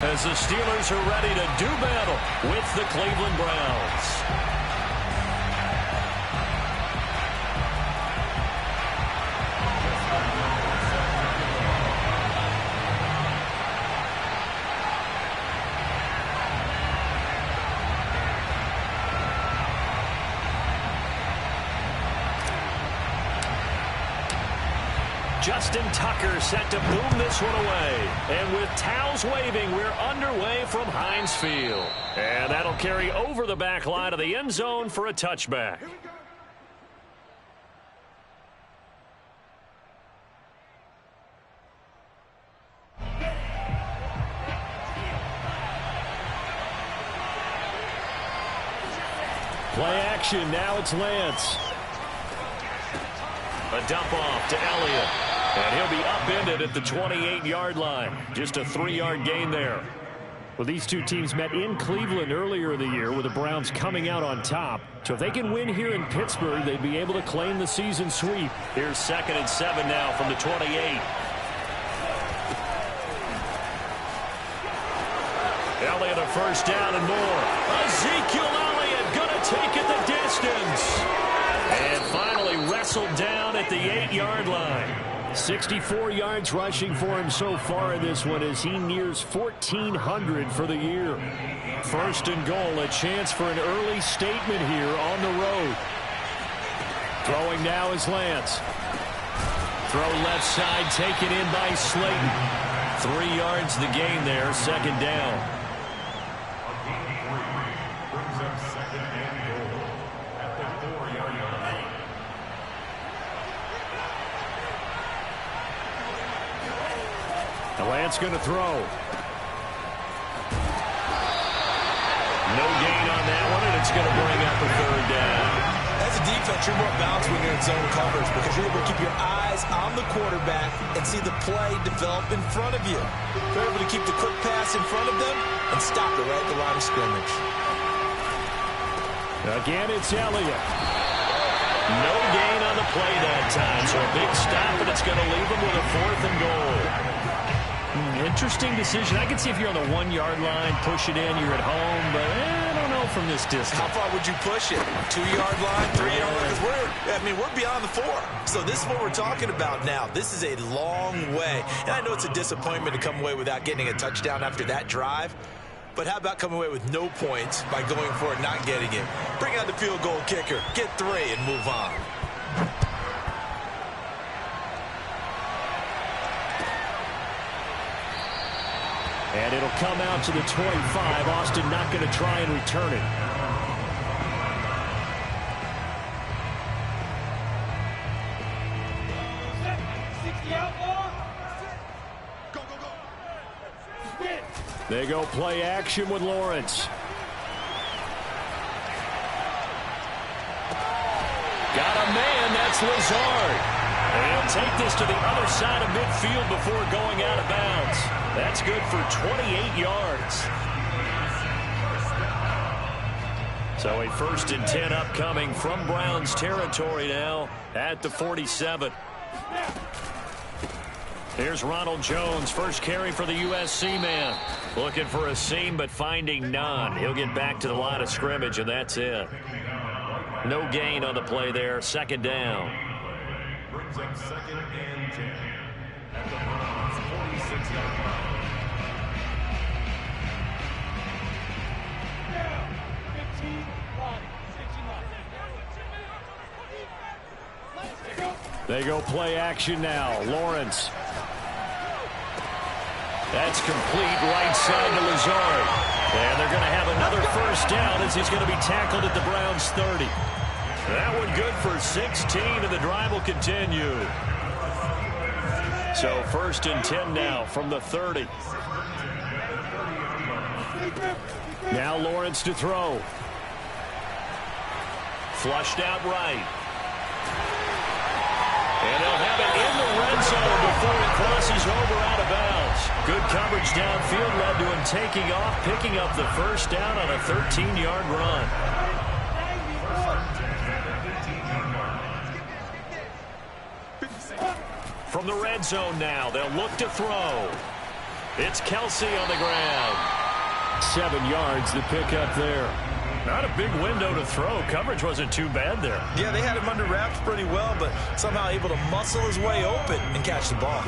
As the Steelers are ready to do battle with the Cleveland Browns. Justin Tucker set to boom this one away. And with towels waving, we're underway from Heinz Field. And that'll carry over the back line of the end zone for a touchback. Play action, now it's Lance. A dump off to Elliott. And he'll be upended at the 28-yard line. Just a 3-yard gain there. Well, these two teams met in Cleveland earlier in the year with the Browns coming out on top. So if they can win here in Pittsburgh, they'd be able to claim the season sweep. Here's 2nd and 7 now from the 28. Elliott a first down and more. Ezekiel Elliott gonna take it the distance. And finally wrestled down at the 8-yard line. 64 yards rushing for him so far in this one as he nears 1,400 for the year. 1st and goal, a chance for an early statement here on the road. Throwing now is Lance. Throw left side, taken in by Slayton. 3 yards the gain there, 2nd down. Lance going to throw. No gain on that one, and it's going to bring up a 3rd down. As a defense, you're more balanced when you're in zone coverage because you're able to keep your eyes on the quarterback and see the play develop in front of you. You're able to keep the quick pass in front of them and stop it right at the line of scrimmage. Again, it's Elliott. No gain on the play that time, so a big stop, and it's going to leave them with a 4th and goal. Interesting decision. I can see if you're on the 1-yard line, push it in, you're at home, but I don't know from this distance. How far would you push it? 2-yard line, 3-yard line? We're beyond the 4. So this is what we're talking about now. This is a long way. And I know it's a disappointment to come away without getting a touchdown after that drive. But how about coming away with no points by going for it, not getting it? Bring out the field goal kicker, get 3, and move on. And it'll come out to the 25. Austin not going to try and return it. They go play action with Lawrence. Got a man, that's Lazard. And he'll take this to the other side of midfield before going out of bounds. That's good for 28 yards. So a 1st and 10 upcoming from Browns territory now at the 47. Here's Ronald Jones, first carry for the USC man. Looking for a seam, but finding none. He'll get back to the line of scrimmage, and that's it. No gain on the play there, 2nd down. Brings up 2nd and 10 at the Browns 46-yard line. They go play action now. Lawrence. That's complete right side to Lazard. And they're going to have another 1st down as he's going to be tackled at the Browns 30. That one good for 16, and the drive will continue. So 1st and 10 now from the 30. Now Lawrence to throw. Flushed out right. And they'll have it in the red zone before it crosses over out of bounds. Good coverage downfield led to him taking off, picking up the 1st down on a 13-yard run. From the red zone now, they'll look to throw. It's Kelsey on the ground. 7 yards to pick up there. Not a big window to throw. Coverage wasn't too bad there. Yeah, they had him under wraps pretty well, but somehow able to muscle his way open and catch the ball.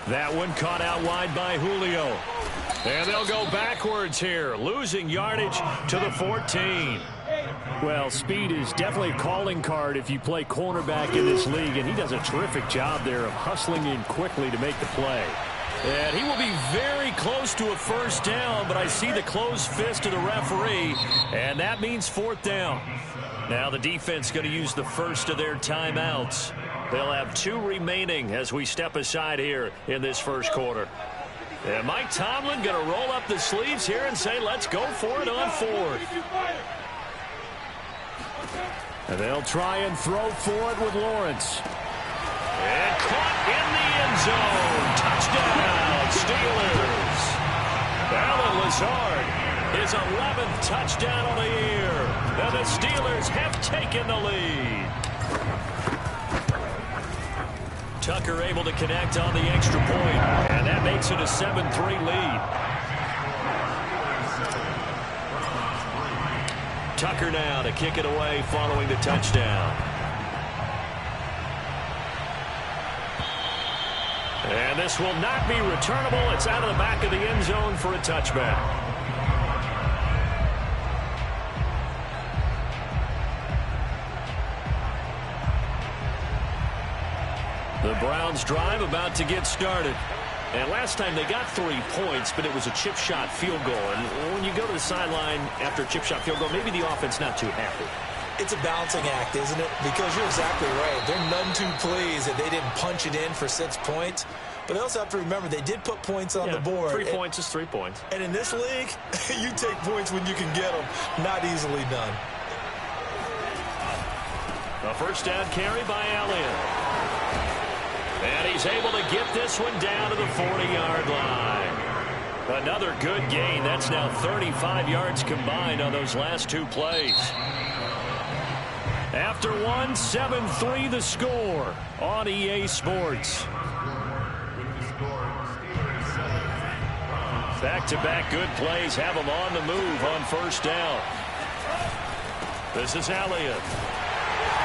That one caught out wide by Julio. And they'll go backwards here, losing yardage to the 14. Well, speed is definitely a calling card if you play cornerback in this league, and he does a terrific job there of hustling in quickly to make the play. And he will be very close to a first down, but I see the closed fist of the referee, and that means 4th down. Now the defense going to use the first of their timeouts. They'll have 2 remaining as we step aside here in this first quarter. And Mike Tomlin going to roll up the sleeves here and say, let's go for it on 4th. And they'll try and throw for it with Lawrence. And caught in the end zone. Touchdown, Steelers. Alan Lazard, his 11th touchdown of the year. And the Steelers have taken the lead. Tucker able to connect on the extra point, and that makes it a 7-3 lead. Tucker now to kick it away following the touchdown. And this will not be returnable. It's out of the back of the end zone for a touchback. The Browns drive about to get started. And last time they got 3 points, but it was a chip shot field goal. And when you go to the sideline after a chip shot field goal, maybe the offense not too happy. It's a balancing act, isn't it? Because you're exactly right. They're none too pleased that they didn't punch it in for 6 points. But they also have to remember they did put points on the board. 3 points is 3 points. And in this league, you take points when you can get them. Not easily done. A first down carry by Elliott. And he's able to get this one down to the 40-yard line. Another good gain. That's now 35 yards combined on those last 2 plays. After one, 7-3 the score on EA Sports. Back-to-back good plays have them on the move on first down. This is Elliott.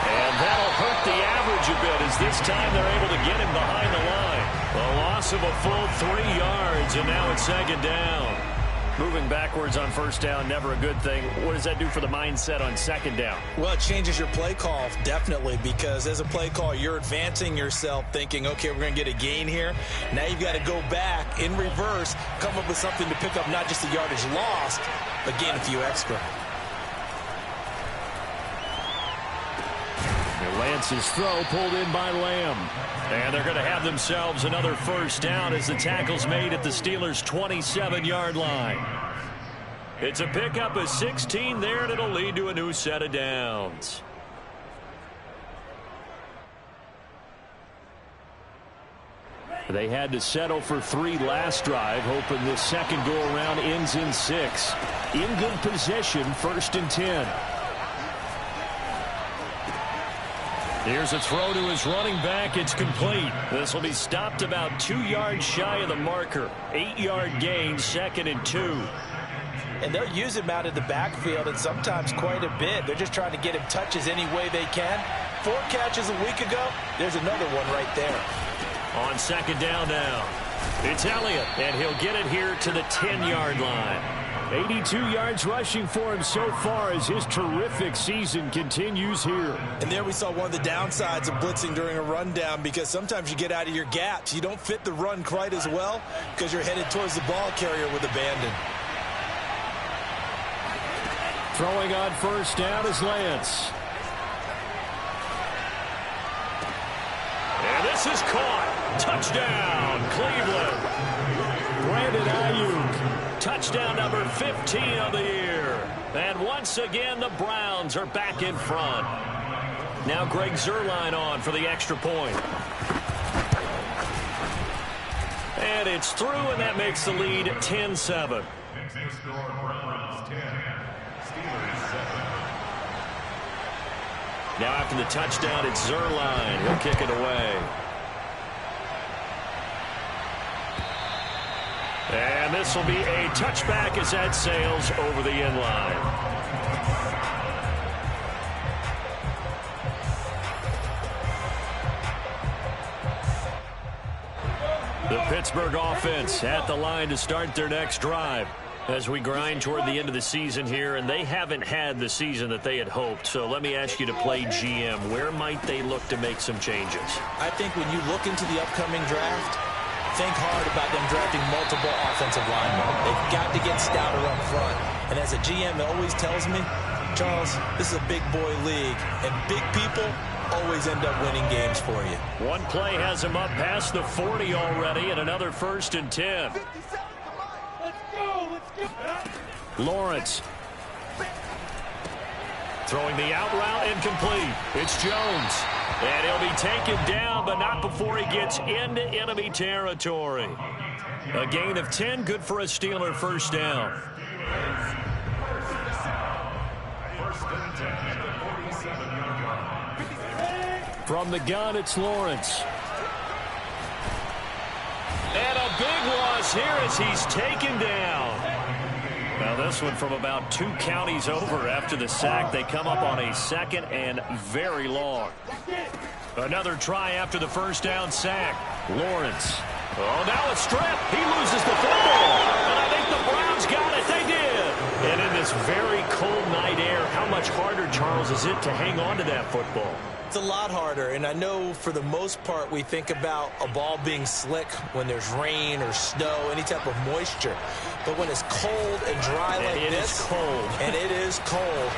And that'll hurt the average a bit as this time they're able to get him behind the line. A loss of a full 3 yards, and now it's 2nd down. Moving backwards on first down, never a good thing. What does that do for the mindset on 2nd down? Well, it changes your play call, definitely, because as a play call, you're advancing yourself thinking, okay, we're going to get a gain here. Now you've got to go back in reverse, come up with something to pick up not just the yardage lost, but gain a few extra. Lance's throw pulled in by Lamb. And they're going to have themselves another first down as the tackle's made at the Steelers' 27-yard line. It's a pickup of 16 there, and it'll lead to a new set of downs. They had to settle for 3 last drive, hoping this second go-around ends in 6. In good possession, 1st and 10. Here's a throw to his running back. It's complete. This will be stopped about 2 yards shy of the marker. 8-yard gain, 2nd and 2. And they'll use him out of the backfield, and sometimes quite a bit. They're just trying to get him touches any way they can. 4 catches a week ago. There's another one right there. On 2nd down now, it's Elliott, and he'll get it here to the 10-yard line. 82 yards rushing for him so far as his terrific season continues here. And there we saw one of the downsides of blitzing during a rundown, because sometimes you get out of your gaps. You don't fit the run quite as well because you're headed towards the ball carrier with abandon. Throwing on first down is Lance. And this is caught. Touchdown, Cleveland. Brandon Ayuk. Touchdown number 15 of the year. And once again, the Browns are back in front. Now Greg Zuerlein on for the extra point. And it's through, and that makes the lead 10-7. Now after the touchdown, it's Zerline. He'll kick it away. And this will be a touchback as that sails over the end line. The Pittsburgh offense at the line to start their next drive as we grind toward the end of the season here, and they haven't had the season that they had hoped. So let me ask you to play GM. Where might they look to make some changes? I think when you look into the upcoming draft, think hard about them drafting multiple offensive linemen. They've got to get stouter up front. And as a GM, it always tells me, Charles, this is a big boy league, and big people always end up winning games for you. One play has him up past the 40 already, and another 1st and 10. Lawrence throwing the out route, incomplete. It's Jones, and he'll be taken down, but not before he gets into enemy territory. A gain of 10, good for a Steeler first down. From the gun, it's Lawrence. And a big loss here as he's taken down. Now this one from about 2 counties over after the sack. They come up on a 2nd and very long. Another try after the first down sack. Lawrence. Oh, now a strip. He loses the football. And I think the Browns got it. They did. And in this very cold night air, how much harder, Charles, is it to hang on to that football? It's a lot harder, and I know for the most part we think about a ball being slick when there's rain or snow, any type of moisture. But when it's cold and dry like this, it is cold. And it is cold,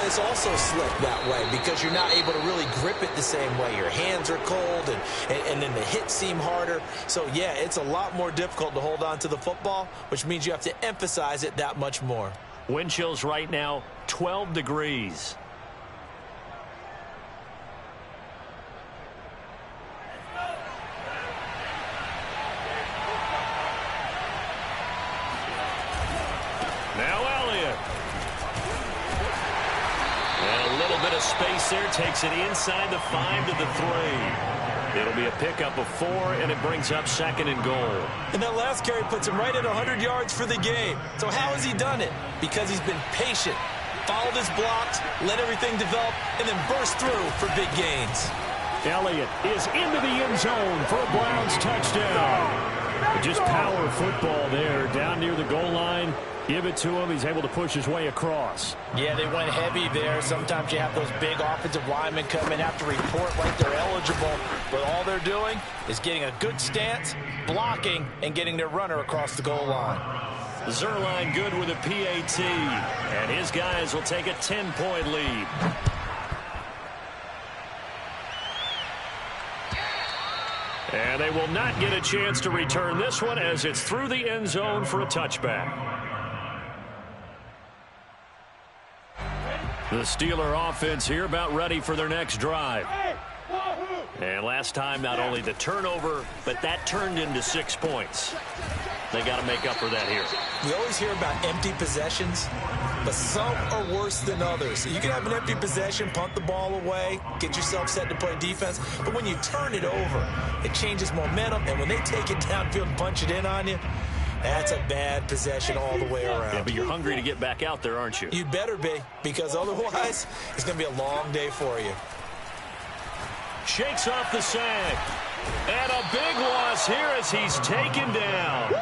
it's also slick that way because you're not able to really grip it the same way. Your hands are cold, and then the hits seem harder. So, yeah, it's a lot more difficult to hold on to the football, which means you have to emphasize it that much more. Wind chills right now, 12 degrees. Space there, takes it inside the 5 to the 3. It'll be a pickup of 4, and it brings up 2nd and goal. And that last carry puts him right at 100 yards for the game. So how has he done it? Because he's been patient, followed his blocks, let everything develop, and then burst through for big gains. Elliott is into the end zone for a Browns touchdown. Just power football there, down near the goal line. Give it to him. He's able to push his way across. Yeah, they went heavy there. Sometimes you have those big offensive linemen come in, have to report like they're eligible. But all they're doing is getting a good stance, blocking, and getting their runner across the goal line. Zerline good with a PAT. And his guys will take a 10-point lead. And they will not get a chance to return this one as it's through the end zone for a touchback. The Steeler offense here about ready for their next drive. And last time, not only the turnover, but that turned into 6 points. They got to make up for that here. We always hear about empty possessions, but some are worse than others. You can have an empty possession, punt the ball away, get yourself set to play defense, but when you turn it over, it changes momentum, and when they take it downfield and punch it in on you, that's a bad possession all the way around. Yeah, but you're hungry to get back out there, aren't you? You better be, because otherwise, it's going to be a long day for you. Shakes off the sack. And a big loss here as he's taken down.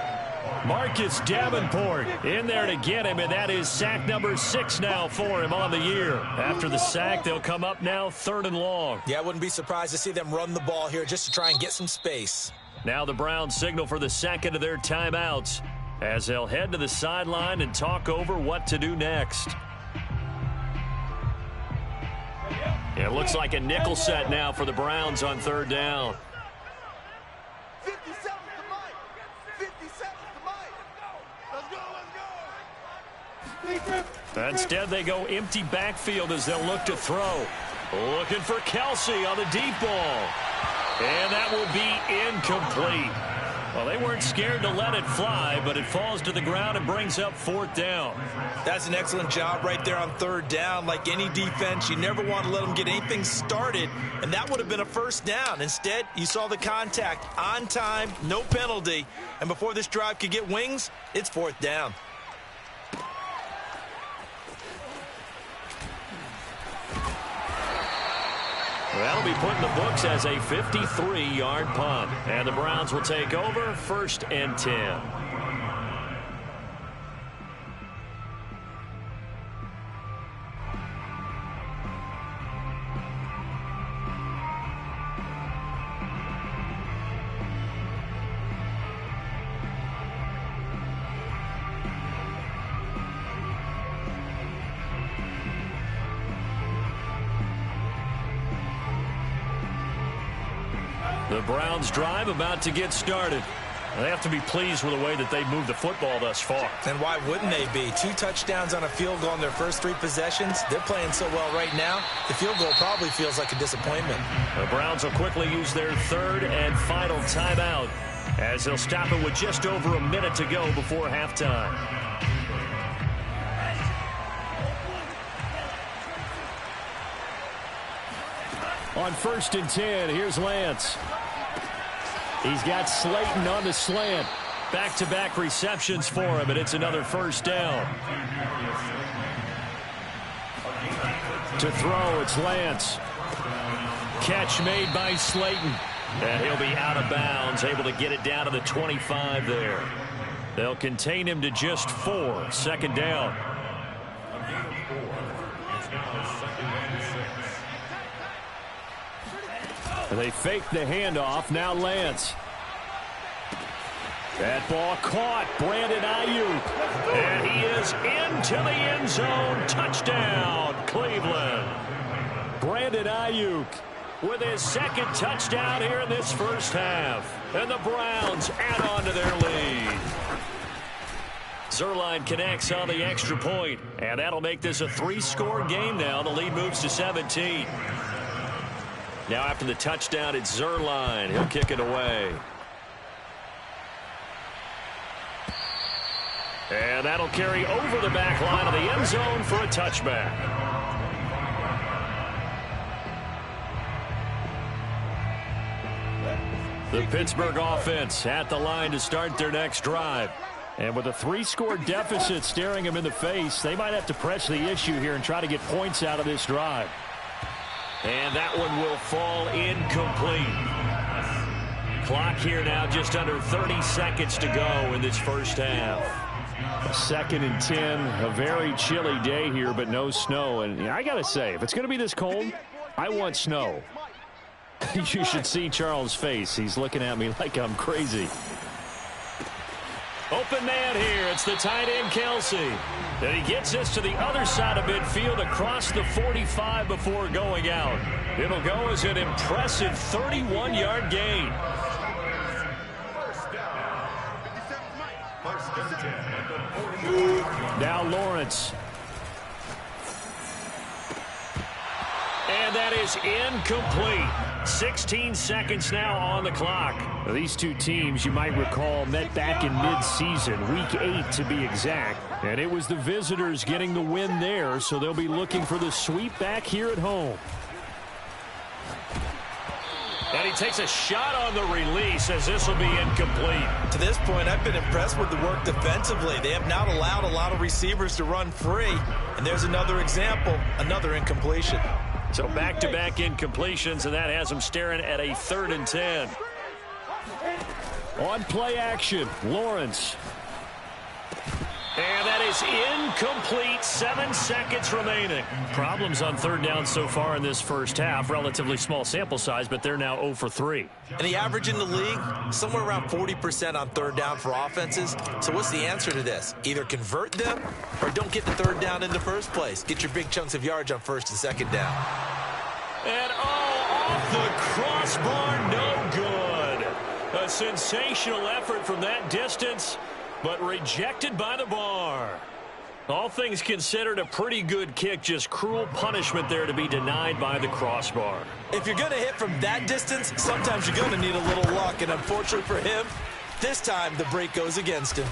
Marcus Davenport in there to get him, and that is sack number 6 now for him on the year. After the sack, they'll come up now 3rd and long. Yeah, I wouldn't be surprised to see them run the ball here just to try and get some space. Now the Browns signal for the second of their timeouts as they'll head to the sideline and talk over what to do next. It looks like a nickel set now for the Browns on 3rd down. 57 to Mike. 57 to Mike. Let's go. Instead, they go empty backfield as they'll look to throw. Looking for Kelsey on the deep ball. And that will be incomplete. Well, they weren't scared to let it fly, but it falls to the ground and brings up 4th down. That's an excellent job right there on 3rd down. Like any defense, you never want to let them get anything started, and that would have been a 1st down. Instead, you saw the contact on time, no penalty, and before this drive could get wings, it's 4th down. That'll be put in the books as a 53-yard punt. And the Browns will take over 1st and 10. The Browns drive about to get started. They have to be pleased with the way that they've moved the football thus far. And why wouldn't they be? 2 touchdowns on a field goal in their first 3 possessions. They're playing so well right now, the field goal probably feels like a disappointment. The Browns will quickly use their 3rd and final timeout as they'll stop it with just over a minute to go before halftime. On 1st and 10, here's Lance. He's got Slayton on the slant. Back-to-back receptions for him, and it's another 1st down. To throw, it's Lance. Catch made by Slayton. And he'll be out of bounds, able to get it down to the 25 there. They'll contain him to just 4. 2nd down. They fake the handoff. Now Lance. That ball caught. Brandon Ayuk. And he is into the end zone. Touchdown, Cleveland. Brandon Ayuk with his 2nd touchdown here in this first half. And the Browns add on to their lead. Zuerlein connects on the extra point. And that'll make this a 3-score game now. The lead moves to 17. Now after the touchdown, it's Zuerlein. He'll kick it away. And that'll carry over the back line of the end zone for a touchback. The Pittsburgh offense at the line to start their next drive. And with a 3-score deficit staring them in the face, they might have to press the issue here and try to get points out of this drive. And that one will fall incomplete. Clock here now just under 30 seconds to go in this first half. 2nd and 10, a very chilly day here, but no snow. And I got to say, if it's going to be this cold, I want snow. You should see Charles' face. He's looking at me like I'm crazy. Open man here. It's the tight end, Kelsey. And he gets this to the other side of midfield across the 45 before going out. It'll go as an impressive 31-yard gain. Now Lawrence. And that is incomplete. 16 seconds now on the clock. Now, these two teams, you might recall, met back in mid-season, week 8 to be exact. And it was the visitors getting the win there, so they'll be looking for the sweep back here at home. And he takes a shot on the release as this will be incomplete. To this point, I've been impressed with the work defensively. They have not allowed a lot of receivers to run free. And there's another example, another incompletion. So back-to-back incompletions, and that has them staring at a 3rd and 10. On play action, Lawrence. And that is incomplete. 7 seconds remaining. Problems on 3rd down so far in this first half. Relatively small sample size, but they're now 0 for 3. And the average in the league, somewhere around 40% on 3rd down for offenses. So what's the answer to this? Either convert them or don't get the 3rd down in the first place. Get your big chunks of yards on 1st and 2nd down. And off the crossbar, no good. A sensational effort from that distance, but rejected by the bar. All things considered, a pretty good kick, just cruel punishment there to be denied by the crossbar. If you're going to hit from that distance, sometimes you're going to need a little luck, and unfortunately for him, This time, the break goes against him.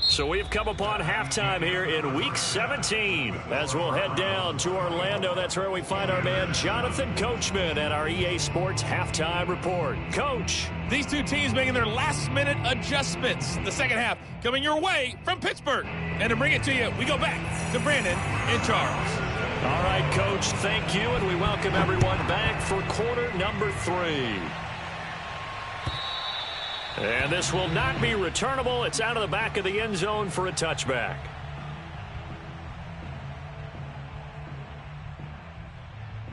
So we've come upon halftime here in Week 17. As we'll head down to Orlando, that's where we find our man Jonathan Coachman at our EA Sports Halftime Report. Coach. These two teams making their last-minute adjustments. The second half coming your way from Pittsburgh. And to bring it to you, we go back to Brandon and Charles. All right, Coach, thank you, and we welcome everyone back for quarter number 3. And this will not be returnable. It's out of the back of the end zone for a touchback.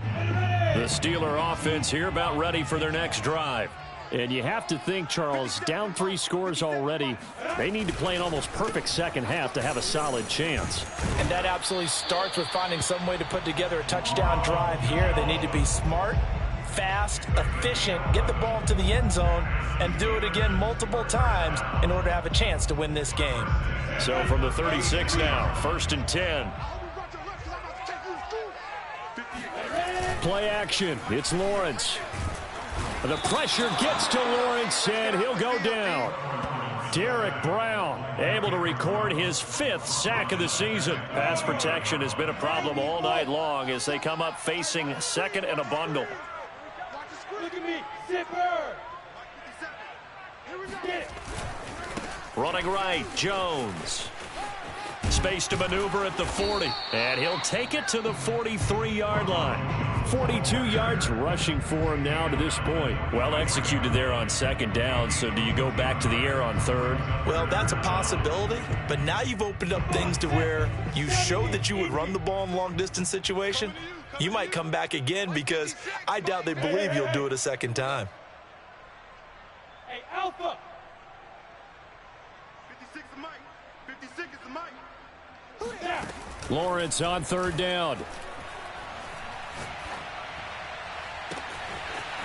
The Steeler offense here about ready for their next drive. And you have to think, Charles, down 3 scores already. They need to play an almost perfect second half to have a solid chance. And that absolutely starts with finding some way to put together a touchdown drive here. They need to be smart, fast, efficient, get the ball to the end zone, and do it again multiple times in order to have a chance to win this game. So from the 36 now, 1st and 10. Play action. It's Lawrence. The pressure gets to Lawrence, and he'll go down. Derek Brown able to record his 5th sack of the season. Pass protection has been a problem all night long as they come up facing 2nd and a bundle. Look at me, zipper. Running right, Jones. Space to maneuver at the 40, and he'll take it to the 43-yard line. 42 yards rushing for him now to this point. Well executed there on 2nd down, so do you go back to the air on 3rd? Well, that's a possibility, but now you've opened up things to where you showed that you would run the ball in a long-distance situation. You might come back again because I doubt they believe you'll do it a 2nd time. Hey, Alpha. 56 is Mike. 56 is the Mike. Who's that? Lawrence on 3rd down.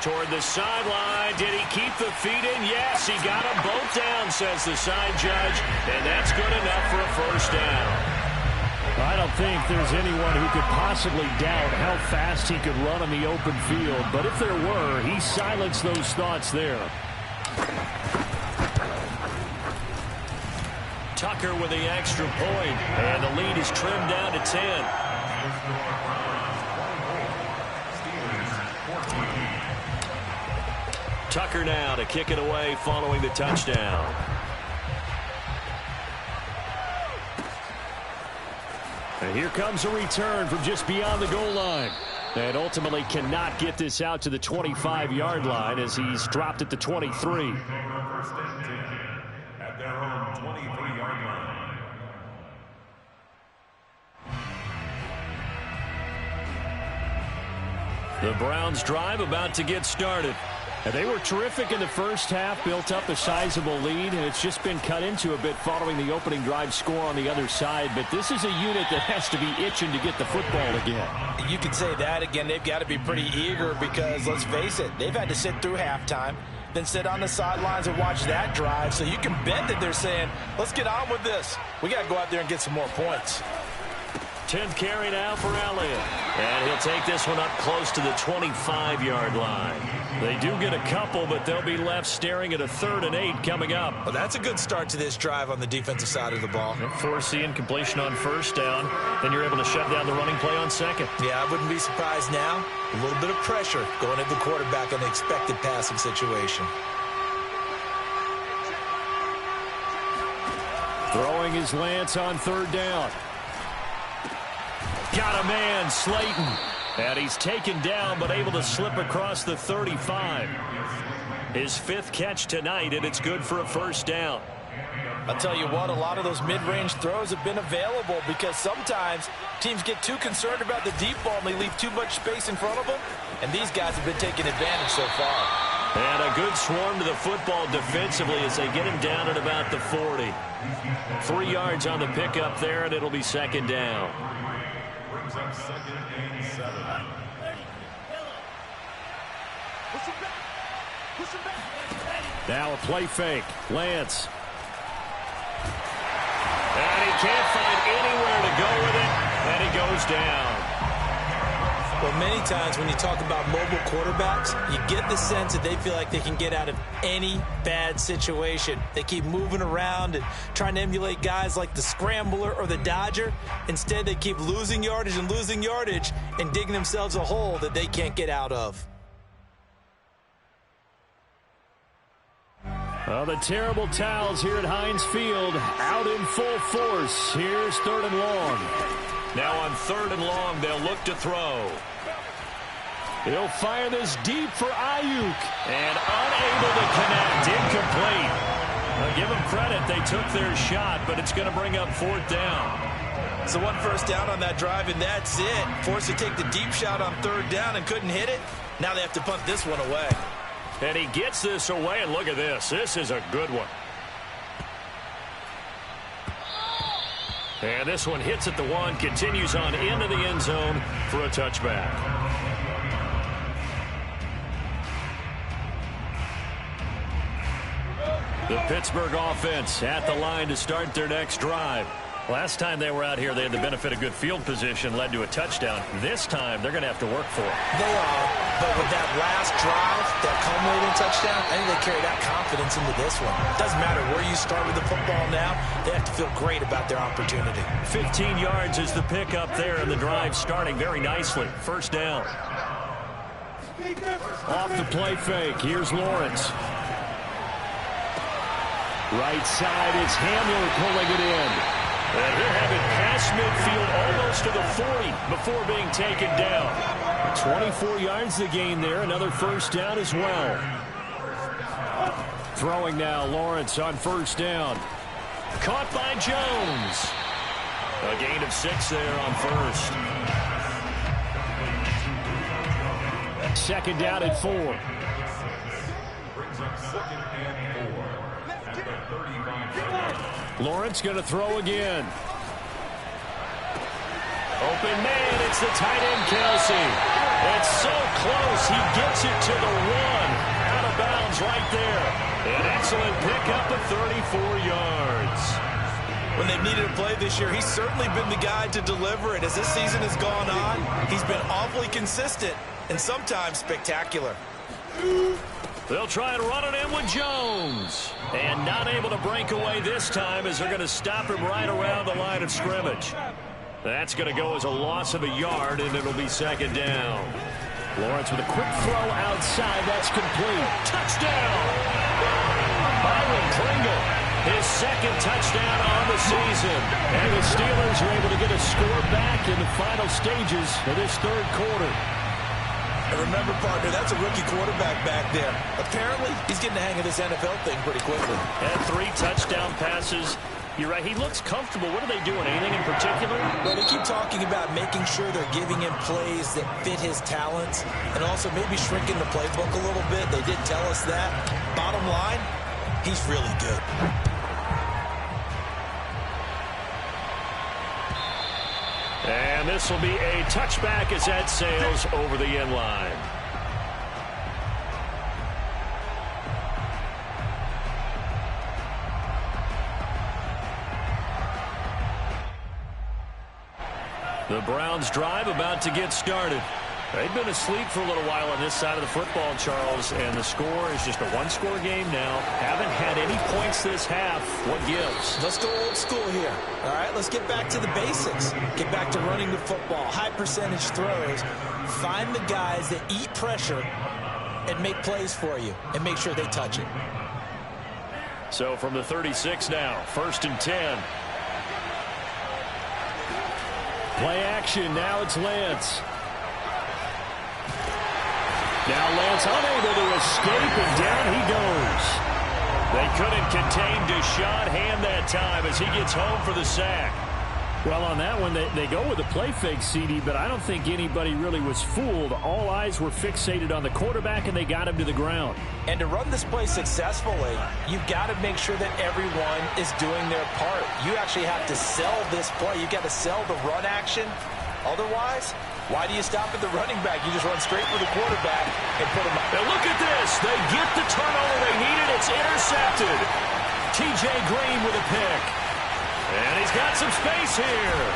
Toward the sideline. Did he keep the feet in? Yes, he got them both down, says the side judge. And that's good enough for a 1st down. I don't think there's anyone who could possibly doubt how fast he could run on the open field. But if there were, he silenced those thoughts there. Tucker with the extra point. And the lead is trimmed down to 10. Tucker now to kick it away following the touchdown. And here comes a return from just beyond the goal line. And ultimately cannot get this out to the 25-yard line as he's dropped at the 23. At their own 23-yard line. The Browns drive about to get started. And they were terrific in the first half, built up a sizable lead, and it's just been cut into a bit following the opening drive score on the other side. But this is a unit that has to be itching to get the football again. You could say that again. They've got to be pretty eager because, let's face it, they've had to sit through halftime, then sit on the sidelines and watch that drive. So you can bet that they're saying, let's get on with this. We got to go out there and get some more points. 10th carry now for Elliott. And he'll take this one up close to the 25-yard line. They do get a couple, but they'll be left staring at a 3rd and 8 coming up. Well, that's a good start to this drive on the defensive side of the ball. Force the incompletion on 1st down. Then you're able to shut down the running play on 2nd. Yeah, I wouldn't be surprised now. A little bit of pressure going at the quarterback on an expected passing situation. Throwing his Lance on 3rd down. Got a man, Slayton. And he's taken down, but able to slip across the 35. His 5th catch tonight, and it's good for a 1st down. I'll tell you what, a lot of those mid-range throws have been available because sometimes teams get too concerned about the deep ball and they leave too much space in front of them. And these guys have been taking advantage so far. And a good swarm to the football defensively as they get him down at about the 40. 3 yards on the pickup there, and it'll be 2nd down. Brings up 2nd and 7. Now a play fake. Lance. And he can't find anywhere to go with it, and he goes down. Well, many times when you talk about mobile quarterbacks, you get the sense that they feel like they can get out of any bad situation. They keep moving around and trying to emulate guys like the Scrambler or the Dodger. Instead, they keep losing yardage and digging themselves a hole that they can't get out of. Well, the terrible towels here at Heinz Field out in full force. Here's 3rd and long. Now on 3rd and long, they'll look to throw. He'll fire this deep for Ayuk. And unable to connect. Incomplete. Now give them credit. They took their shot, but it's going to bring up 4th down. So 1 first down on that drive, and that's it. Forced to take the deep shot on 3rd down and couldn't hit it. Now they have to punt this one away. And he gets this away, and look at this. This is a good one. And this one hits at the 1, continues on into the end zone for a touchback. The Pittsburgh offense at the line to start their next drive. Last time they were out here, they had the benefit of good field position, led to a touchdown. This time, they're going to have to work for it. They are, but with that last drive, that culminating touchdown, I think they carry that confidence into this one. Doesn't matter where you start with the football now, they have to feel great about their opportunity. 15 yards is the pickup there, and the drive starting very nicely. 1st down. Off the play fake, here's Lawrence. Right side, it's Hamler pulling it in. And he'll have it past midfield almost to the 40 before being taken down. 24 yards to gain there. Another 1st down as well. Throwing now, Lawrence on 1st down. Caught by Jones. A gain of 6 there on 1st. 2nd down at 4. Brings up 2nd and 4 at the 35. Lawrence going to throw again. Open man, it's the tight end, Kelsey. It's so close, he gets it to the 1. Out of bounds right there. An excellent pickup of 34 yards. When they've needed a play this year, he's certainly been the guy to deliver it. As this season has gone on, he's been awfully consistent and sometimes spectacular. They'll try and run it in with Jones. And not able to break away this time as they're going to stop him right around the line of scrimmage. That's going to go as a loss of a yard, and it'll be 2nd down. Lawrence with a quick throw outside. That's complete. Touchdown! Byron Pringle, his 2nd touchdown on the season. And the Steelers are able to get a score back in the final stages of this 3rd quarter. And remember, partner, that's a rookie quarterback back there. Apparently, he's getting the hang of this NFL thing pretty quickly. And 3 touchdown passes. You're right, he looks comfortable. What are they doing? Anything in particular? Well, they keep talking about making sure they're giving him plays that fit his talents and also maybe shrinking the playbook a little bit. They did tell us that. Bottom line, he's really good. And this will be a touchback as that sails over the end line. The Browns drive about to get started. They've been asleep for a little while on this side of the football, Charles, and the score is just a 1-score game now. Haven't had any points this half. What gives? Let's go old school here. All right, let's get back to the basics. Get back to running the football, high percentage throws. Find the guys that eat pressure and make plays for you and make sure they touch it. So from the 36 now, 1st and 10. Play action, now it's Lance. Now Lance unable to escape, and down he goes. They couldn't contain Deshaun Hand that time as he gets home for the sack. Well, on that one, they go with a play fake, CD, but I don't think anybody really was fooled. All eyes were fixated on the quarterback, and they got him to the ground. And to run this play successfully, you've got to make sure that everyone is doing their part. You actually have to sell this play. You've got to sell the run action. Otherwise, why do you stop at the running back? You just run straight for the quarterback and put him up. Now look at this. They get the turnover they needed. It's intercepted. T.J. Green with a pick. And he's got some space here.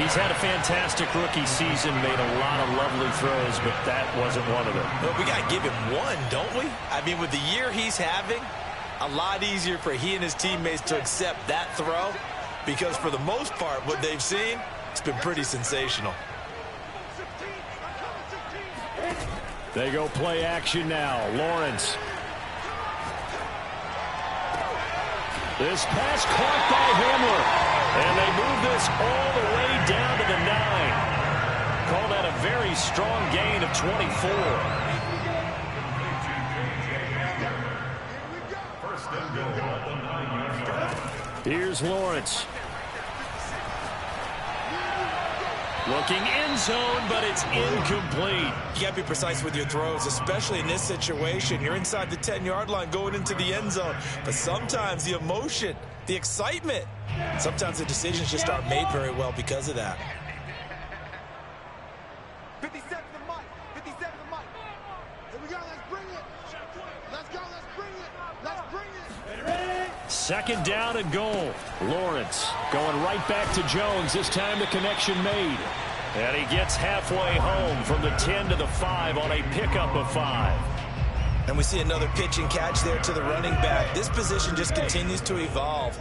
He's had a fantastic rookie season, made a lot of lovely throws, but that wasn't one of them. Well, we got to give him one, don't we? I mean, with the year he's having, a lot easier for he and his teammates to accept that throw because for the most part, what they've seen, it's been pretty sensational. They go play action now. Lawrence. This pass caught by Hamler. And they move this all the way down to the 9. Call that a very strong gain of 24. Here's Lawrence. Looking end zone, but it's incomplete. You got to be precise with your throws, especially in this situation. You're inside the 10-yard line going into the end zone. But sometimes the emotion, the excitement, sometimes the decisions just aren't made very well because of that. 57 to Mike. 57 to Mike. Here we go. Let's bring it. Let's go. Let's bring it. Let's bring it. Second down and goal. Lawrence going right back to Jones. This time the connection made. And he gets halfway home from the 10 to the 5 on a pickup of 5. And we see another pitch and catch there to the running back. This position just continues to evolve.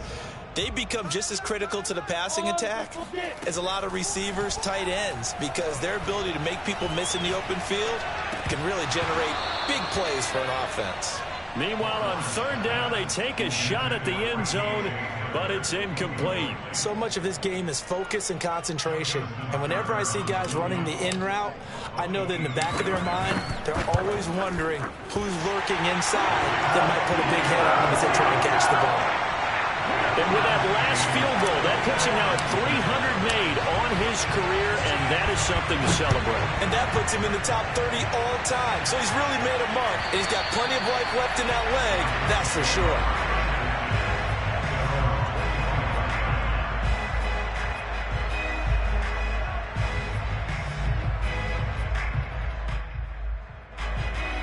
They become just as critical to the passing attack as a lot of receivers, tight ends, because their ability to make people miss in the open field can really generate big plays for an offense. Meanwhile, on third down, they take a shot at the end zone, but it's incomplete. So much of this game is focus and concentration. And whenever I see guys running the in route, I know that in the back of their mind, they're always wondering who's lurking inside that might put a big hit on them as they try to catch the ball. And with that last field goal, that puts him now at 300 made on his career, and that is something to celebrate. And that puts him in the top 30 all time. So he's really made a mark, and he's got plenty of life left in that leg, that's for sure.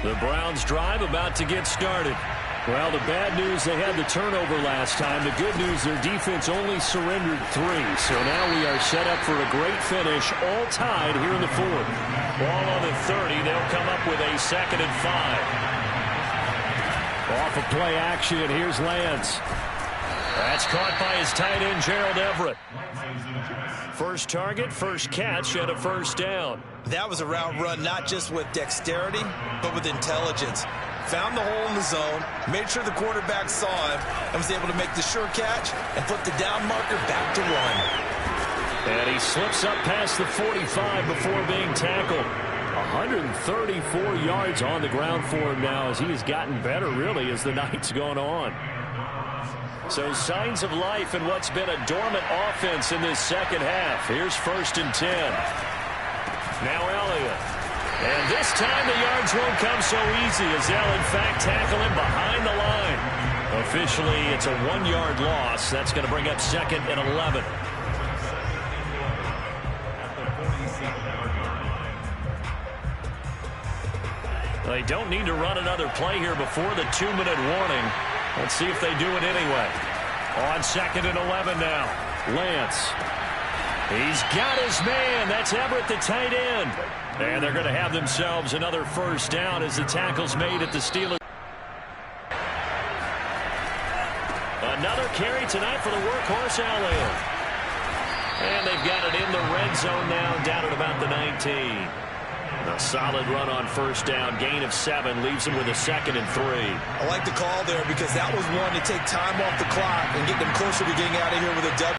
The Browns drive about to get started. Well, the bad news, they had the turnover last time. The good news, their defense only surrendered 3. So now we are set up for a great finish, all tied here in the 4th. Ball on the 30. They'll come up with a 2nd and 5. Off of play action, here's Lance. That's caught by his tight end, Gerald Everett. First target, first catch, and a first down. That was a route run not just with dexterity, but with intelligence. Found the hole in the zone, made sure the quarterback saw him, and was able to make the sure catch and put the down marker back to 1. And he slips up past the 45 before being tackled. 134 yards on the ground for him now as he has gotten better, really, as the night's gone on. So signs of life in what's been a dormant offense in this second half. Here's 1st and 10. Now Elliott. And this time the yards won't come so easy as they'll, in fact, tackle him behind the line. Officially, it's a 1-yard loss. That's going to bring up 2nd and 11. They don't need to run another play here before the 2-minute warning. Let's see if they do it anyway. On 2nd and 11 now. Lance. He's got his man. That's Everett, the tight end. And they're going to have themselves another first down as the tackle's made at the Steelers. Another carry tonight for the workhorse, Elliott. And they've got it in the red zone now, down at about the 19. A solid run on first down. Gain of 7 leaves them with a 2nd and 3. I like the call there because that was one to take time off the clock and get them closer to getting out of here with a W.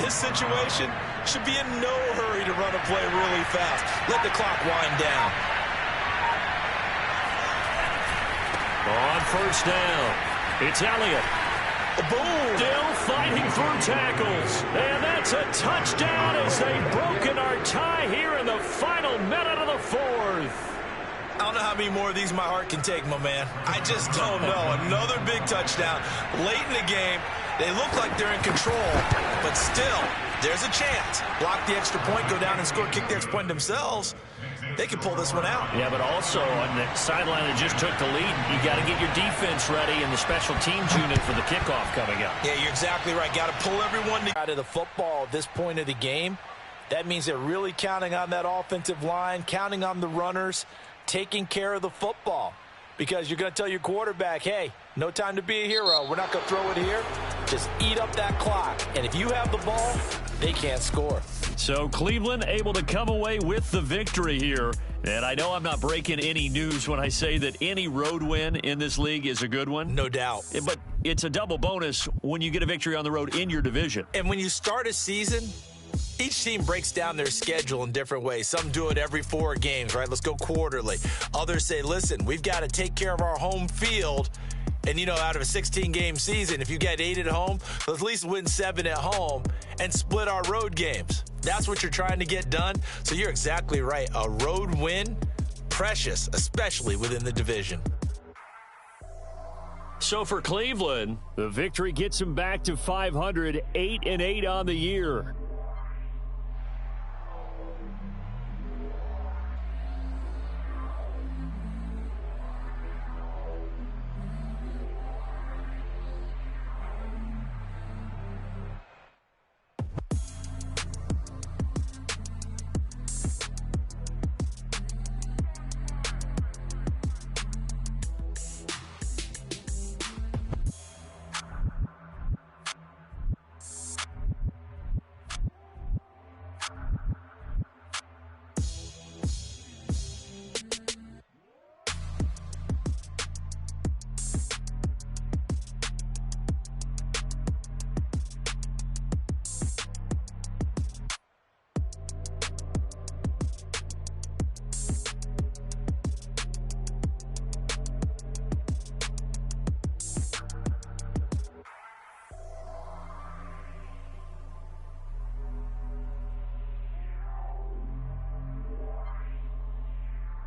This situation should be in no hurry to run a play really fast. Let the clock wind down. On first down, it's Elliott. Boom! Still fighting through tackles. And that's a touchdown as they've broken our tie here in the final minute of the 4th. I don't know how many more of these my heart can take, my man. I just don't know. Another big touchdown late in the game. They look like they're in control, but still, there's a chance. Block the extra point, go down and score, kick the extra point themselves. They can pull this one out. Yeah, but also on the sideline that just took the lead, you got to get your defense ready and the special teams unit for the kickoff coming up. Yeah, you're exactly right. Got to pull everyone out of the football at this point of the game. That means they're really counting on that offensive line, counting on the runners, taking care of the football. Because you're going to tell your quarterback, hey, no time to be a hero. We're not going to throw it here. Just eat up that clock. And if you have the ball, they can't score. So Cleveland able to come away with the victory here. And I know I'm not breaking any news when I say that any road win in this league is a good one. No doubt. But it's a double bonus when you get a victory on the road in your division. And when you start a season, each team breaks down their schedule in different ways. Some do it every 4 games, right? Let's go quarterly. Others say, listen, we've got to take care of our home field. And, you know, out of a 16-game season, if you get 8 at home, let's at least win 7 at home and split our road games. That's what you're trying to get done. So you're exactly right. A road win, precious, especially within the division. So for Cleveland, the victory gets them back to 500, 8-8 on the year.